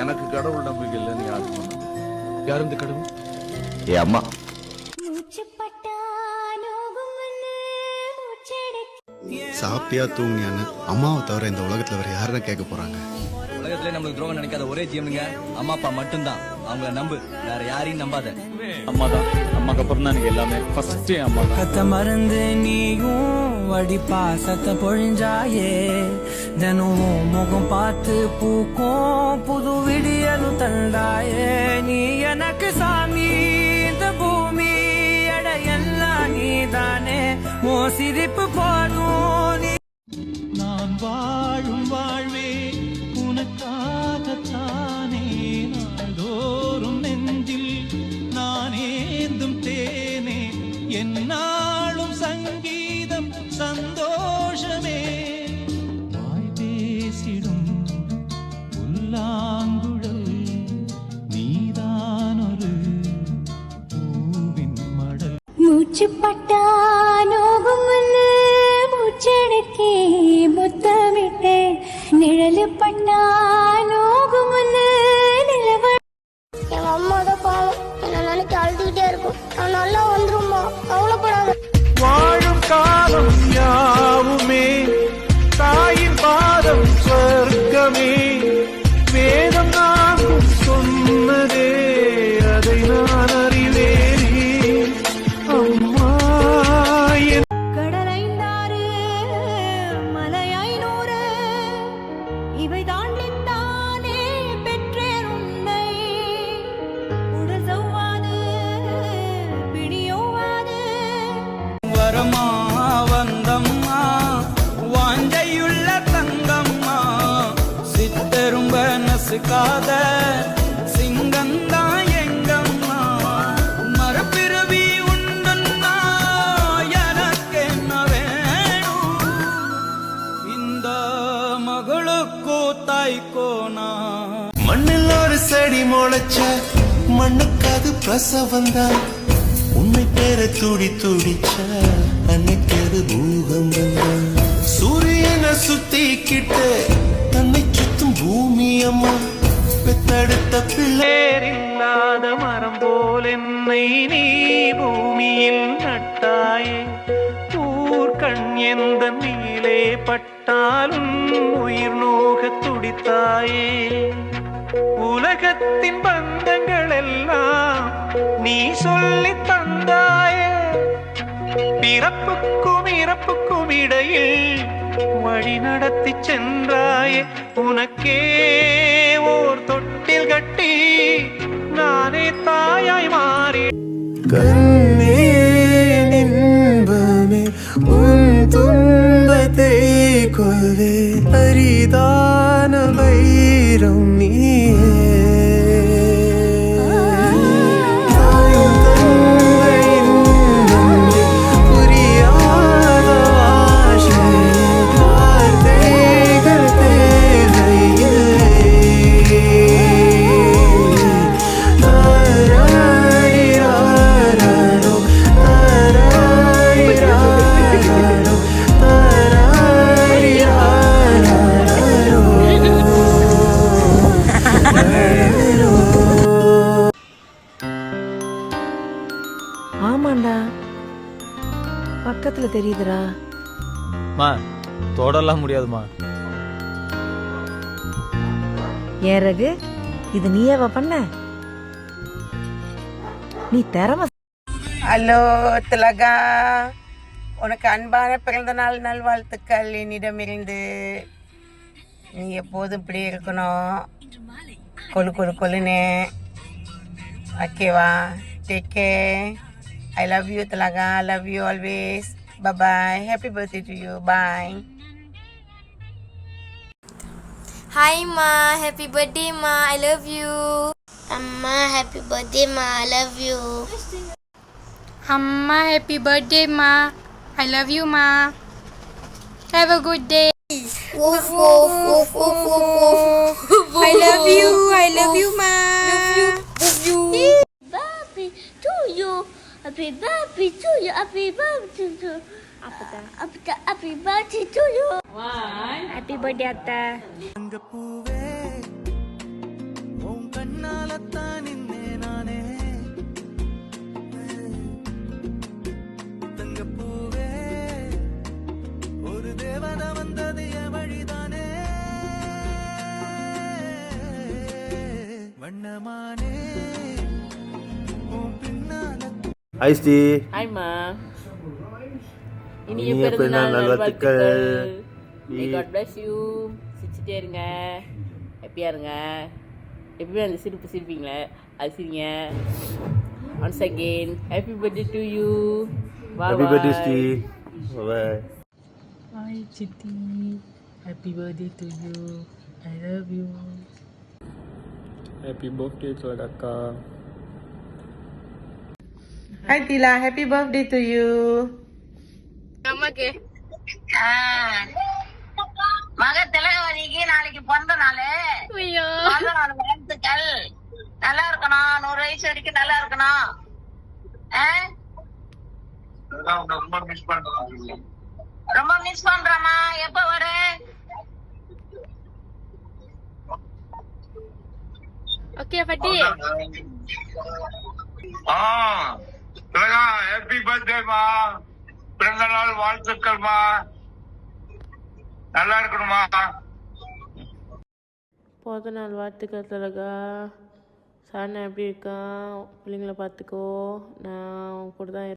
எனக்கு கடவுள் நம்பிக்கை இல்லைன்னு யாருக்கு சொன்னது? யார் இந்த கடவுள்? என் அம்மா. சாப்பிட்டியா தூங்கியான்னு அம்மாவை தவிர இந்த உலகத்துல வேற யாரும் கேட்க போறாங்க? உலகத்திலே நம்மளுக்கு துரோகம் நினைக்காத ஒரே ஜீவனுங்க அம்மா அப்பா மட்டும்தான். அவங்கள நம்பு, வேற யாரையும் நம்பாத. அம்மா தான். அம்மாக்கு அப்புறம் தான் எனக்கு எல்லாமே. ஃபர்ஸ்ட் அம்மா தான். கத்த மறந்து நீயும் வடி பாசத்தை பொழிஞ்சாயே, தினமும் முகம் பார்த்து பூக்கும் புது விடியலும் தந்தாயே. நீ எனக்கு சாமி, இந்த பூமி எடையெல்லாம் நீதானே. ஓ சிரிப்பு போதும். நான் வாழும் வாழ்வே உனக்காகத்தானே. நாள்தோறும் நெஞ்சில் நான் ஏந்தும் தேனே. என்னாலும் சங்கீதம் சந்தோஷமே. வாய் பேசிடும் புல்லாங்குழல் நீதான் ஒரு பூவின் மடல். மூச்சுப்பட்டா நோகும் மூச்செடுக்கே முத்தமிட்டே. நிழலு பட்டா நோகும் நிலவ. எங்க அம்மா தான் பாவம், என்ன நினைக்க அழுதுகிட்டே இருக்கும். நான் நல்லா வந்துருமா, கவலைப்படாத. வாழும் காலம் யாவுமே தாயின் பாதம் சொர்க்கமே. வேதம் நான் சொன்னதே அதை நான் அறிவேனே. அம்மா கடலைந்தாறு மலையாயினூறு இவை தாண்டித்தானே பெற்றேன் உன்னை. உடல் சவ்வாது பிடியோவாது. வரமா வந்தம்மா வாஞ்சையுள்ள தங்கம்மா. சித்தரும்ப நசுக்காத சிங்கந்தா எங்கம்மா. மரப்பிறவி உண்டுன்னா எனக்கு என்ன வேணும்? இந்த மகளுக்கோ தாய்க்கோனா. மண்ணில் ஒரு செடி முளைச்ச மண்ணுக்காது பிரசவந்தான். உன்னை பேர துடி துடிச்ச அன்னைக்கு அது பூகம்பம் தான். சூரியனை சுத்திக்கிட்டு தன்னை சுத்தும் பூமி அம்மா. பெத்தெடுத்த பிள்ளையில்லாத மரம் போல் என்னை நீ பூமியில் நட்டாயே. ஊர்கண் எந்த நீலே பட்டாலும் உயிர் நோக துடித்தாயே. உலகத்தின் பந்தங்கள் எல்லாம் நீ சொல்லி தந்தாயே. பிறப்புக்கும் இறப்புக்கும் இடையில் வழி நடத்தி சென்றாயே. உனக்கே ஓர் தொட்டில் கட்டி நானே தாயாய் மாறி. கண்ணே நின்பமே உன் துன்பத்தை கொள்வே. அரிதான வைரம் நீயே. ஆமாண்டா, பக்கத்துல தெரியுதுடா. மா தொடலாம் முடியாதுமா. ஏறகு இது நீயவா பண்ண? நீ திறமை. ஹலோ திலகா, உனக்கு அன்பான பிறந்த நாள் நல்வாழ்த்துக்கள் என்னிடமிருந்து. நீ எப்போதும் இப்படி இருக்கணும், கொலு கொலு கொலுன்னு. ஓகேவா? Take care. I love you Tilaga, I love you always. Bye bye. Happy birthday to you. Bye. Hi ma, happy birthday ma, I love you. Amma, happy birthday ma, I love you. Amma, happy birthday ma. I love you ma. Have a good day. Woof woof woof woof woof. I love you. I love you ma. Love you. Love you. Happy to you. Happy birthday to you. Happy birthday to you. Happy birthday to you. Happy birthday atta. பூவே கண்ணாலத்தான் நின்னே நானே தங்கப்பூவே ஒரு தேவதை வந்தது என் வழிதானே வண்ணமானே உன் பின்னால ஐஸ்டி ஹாய்மா இனிய இனிய பிறந்தநாள் பிறந்தநாள் நல்வாழ்த்துக்கள். நல்வாழ்த்துக்கள். May God bless you. சிரிச்சிட்டே இருங்க, ஹாப்பியாக இருங்க. எப்பவுமே அந்த சிரிப்பு சிரிப்பீங்களே அது சிரிங்க. Once again happy birthday to you. Happy birthday Sri பாய். ஹாய் சித்தி, happy birthday to you. I love you. Happy birthday அக்கா. Hi Theela, happy birthday to you. அம்மாக்கு மக திலகவதிக்கு நாளைக்கு பிறந்த நாள். ஐயோ பிறந்த நாள் வாழ்த்துக்கள். நல்லா இருக்கணும், 100 வயசு வரைக்கும் நல்லா இருக்கணும். ரொம்ப மிஸ் பண்றமா. எப்ப வர? ஓகே பட்டி ஹாப்பி பர்த்டேமா, பிறந்த நாள் வாழ்த்துக்கள்மா, நல்லா இருக்கணுமா. பிறந்த நாள் வாழ்த்துக்கள் திலகா. சாணா எப்படி இருக்கான்? பிள்ளைங்களை பார்த்துக்கோ, நான் கூட தான்